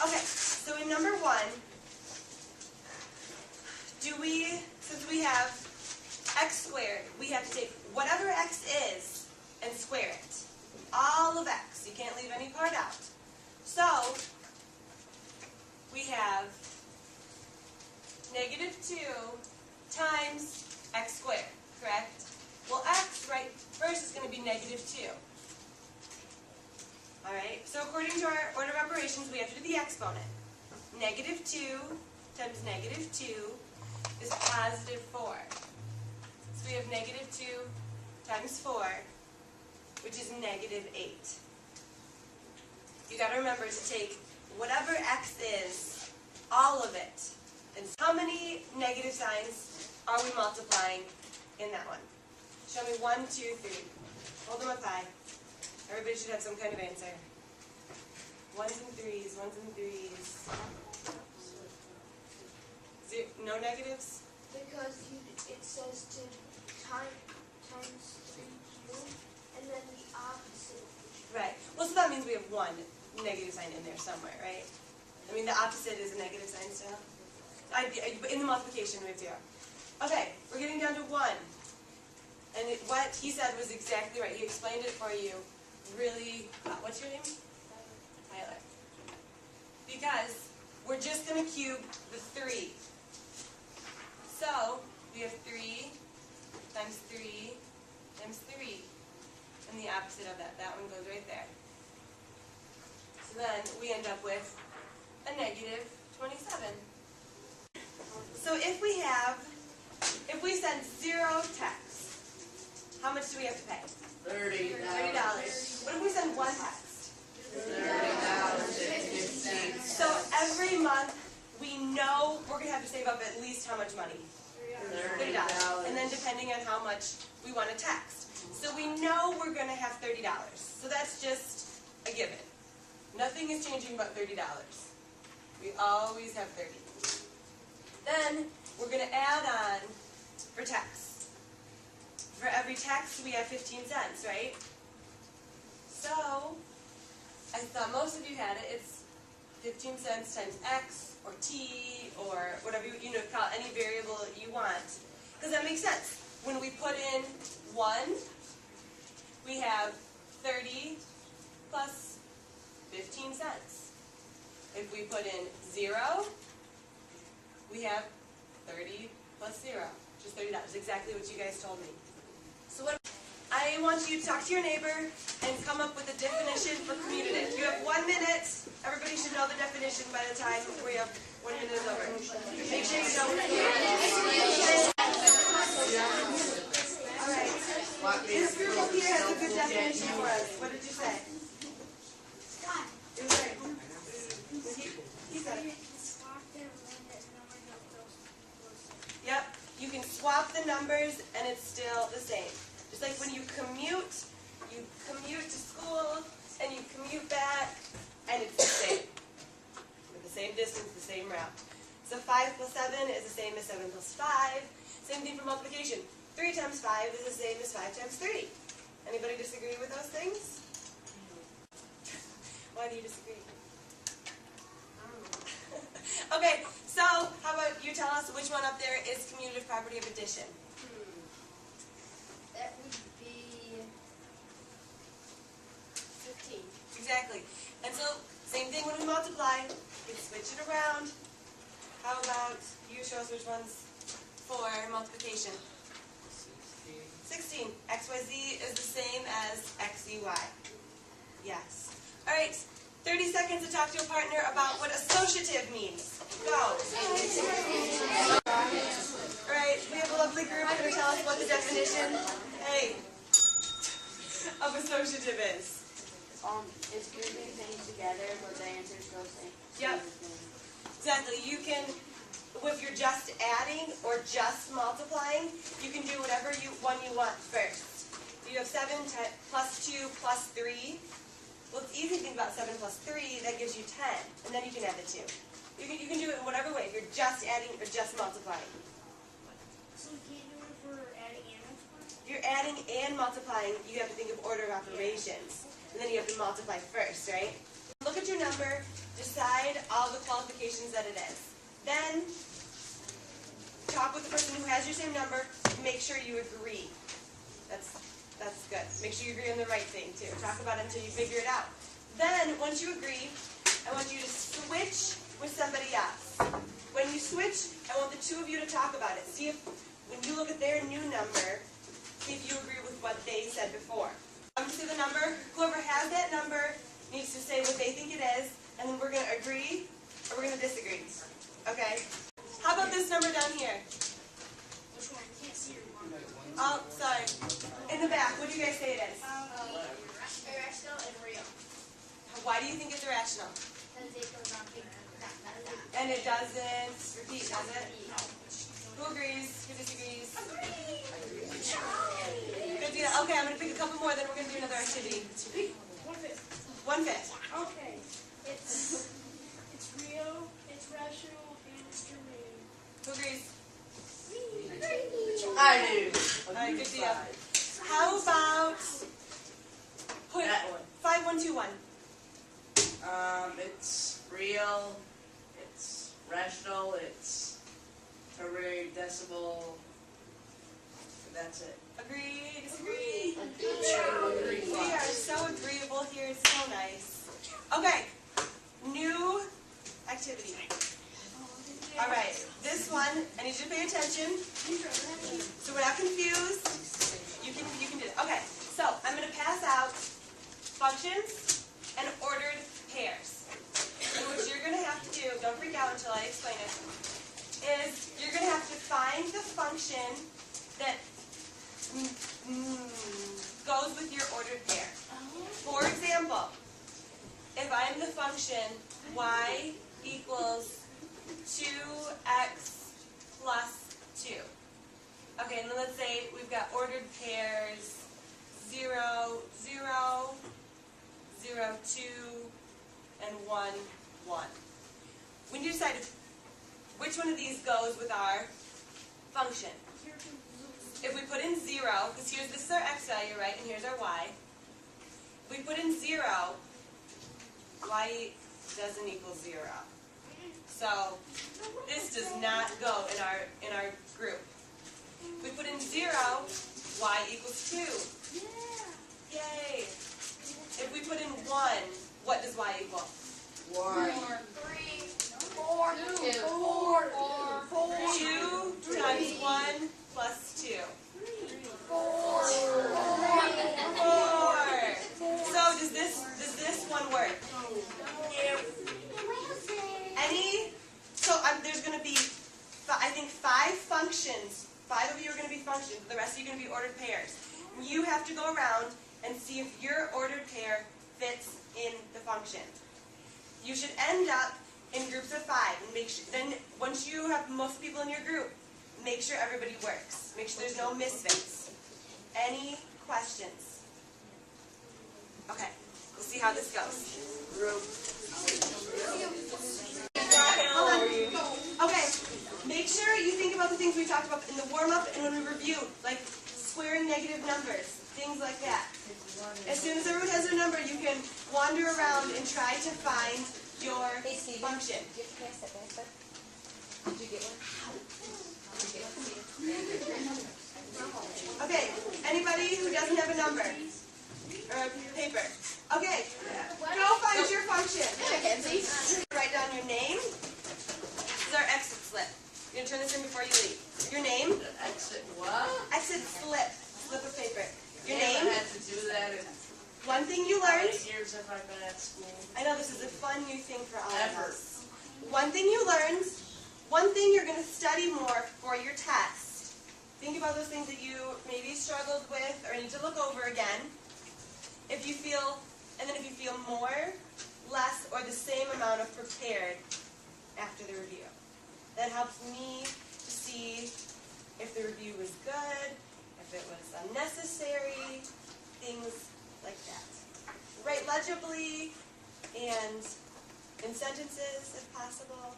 Okay, so in number 1, since we have x squared, we have to take whatever x is and square it. All of x. You can't leave any part out. So, we have -2 times x squared, correct? Well, x right first is going to be -2. Alright, so according to our order of operations, we have to do the exponent. -2 times -2 is +4. So we have -2 times 4, which is -8. You got to remember to take whatever x is, all of it. And how many negative signs are we multiplying in that one? Show me 1, 2, 3. Hold them up high. Everybody should have some kind of answer. 1s and 3s, 1s and 3s. No negatives? Because it says to times 3q, and then the opposite. Right. Well, so that means we have one negative sign in there somewhere, right? I mean, the opposite is a negative sign still. In the multiplication, we have 0. Okay, we're getting down to 1. And what he said was exactly right. He explained it for you really, what's your name? Tyler. Because we're just going to cube the 3. So, we have 3 times 3 times 3. And the opposite of that one goes right there. So then we end up with a -27. So if we send 0 text, how much do we have to pay? $30. What if we send 1 text? $30. So every month we know we're going to have to save up at least how much money? $30. And then depending on how much we want to text. So we know we're going to have $30. So that's just a given. Nothing is changing but $30. We always have 30. Then we're going to add on for text. For every text we have 15 cents, right? So I thought most of you had it. It's 15 cents times x or t or whatever you call any variable you want. Because that makes sense. When we put in 1, we have 30 plus 15 cents. If we put in 0, we have 30 plus 0, which is $30. Exactly what you guys told me. So what I want you to talk to your neighbor and come up with a definition for commutative. You have 1 minute. Everybody should know the definition by the time we have 1 minute is over. Make sure you know what it is. All right. This group up here has a good definition for us. What did you say? It was right. He said it. Yep. You can swap the numbers and it's still the same. Just like when you commute to school and you commute back and it's the same. With the same distance, the same route. So 5 plus 7 is the same as 7 plus 5. Same thing for multiplication. 3 times 5 is the same as 5 times 3. Anybody disagree with those things? Why do you disagree? Okay, so how about you tell us which one up there is commutative property of addition? That would be 15. Exactly. And so, same thing when we multiply. We switch it around. How about you show us which one's for multiplication? 16. XYZ is the same as XEY. Yes. All right. 30 seconds to talk to your partner about what associative means. Go. All right. We have a lovely group going to tell us what the definition, of associative is. It's grouping things together, but the answers go the same. Yep. Exactly. You can, if you're just adding or just multiplying, you can do whatever one you want first. You have 7 plus 2 plus 3. Well, it's easy to think about 7 plus 3. That gives you 10. And then you can add the 2. You can do it in whatever way. If you're just adding or just multiplying. So we can't do it if we're adding and multiplying? If you're adding and multiplying, you have to think of order of operations. And then you have to multiply first, right? Look at your number Decide all the qualifications that it is. Then, talk with the person who has your same number. Make sure you agree. That's good. Make sure you agree on the right thing, too. Talk about it until you figure it out. Then, once you agree, I want you to switch with somebody else. When you switch, I want the two of you to talk about it. See if, when you look at their new number, see if you agree with what they said before. I'm going to say the number. Whoever has that number needs to say what they think it is, and then we're going to agree or we're going to disagree. Okay? How about this number down here? Which one? I can't see your one. Oh, sorry. In the back, what do you guys say it is? Irrational and real. Why do you think it's irrational? Because it goes on big. And it doesn't repeat, does it? Who agrees? Who disagrees? Good deal. Okay, I'm going to pick a couple more, then we're going to do another activity. 1/5. Okay. It's real, it's rational, and it's germane. Who agrees? I do. Alright, good deal. How about put That one. 5121? It's real, it's rational, it's tertiary decimal, and that's it. Agree? Disagree? We are so agreeable here. It's so nice. Okay. New activity. All right. This one, I need you to pay attention. So we're not confused. You can do it. Okay. So I'm going to pass out functions and ordered pairs. And what you're going to have to do, don't freak out until I explain it, is you're going to have to find the function that goes with your ordered pair. For example, if I'm the function y equals 2x plus 2. Okay, and then let's say we've got ordered pairs 0, 0, 0, 2, and 1, 1. We need to decide which one of these goes with our function. If we put in 0, because this is our x value, right, and here's our y. We put in 0, y doesn't equal 0. So this does not go in our group. We put in 0, y equals 2. Yay! If we put in 1, what does y equal? 1. 2 times 1 plus 2. 4. So does this one work? So there's going to be, I think, 5 functions. 5 of you are going to be functions. The rest of you are going to be ordered pairs. You have to go around and see if your ordered pair fits in the function. You should end up in groups of 5. And make sure, then once you have most people in your group, make sure everybody works. Make sure there's no misfits. Any questions? Okay, we'll see how this goes. Hold on. Okay, make sure you think about the things we talked about in the warm-up and when we review, like squaring negative numbers, things like that. As soon as everyone has their number, you can wander around and try to find your function. Okay, anybody who doesn't have a number or a paper? Okay, go find your function. Write down your name. This is our exit slip. You're going to turn this in before you leave. Your name. Exit what? Exit slip. Slip of paper. Your I name. had to do that in One thing you how learned. many years have I been at school? I know this is a fun new thing for all of Ever. us. One thing you learned. One thing you're going to study more for your test. Think about those things that you maybe struggled with or need to look over again. If you feel, and then if you feel more, less, or the same amount of prepared after the review. That helps me to see if the review was good, if it was unnecessary, things like that. Write legibly and in sentences if possible.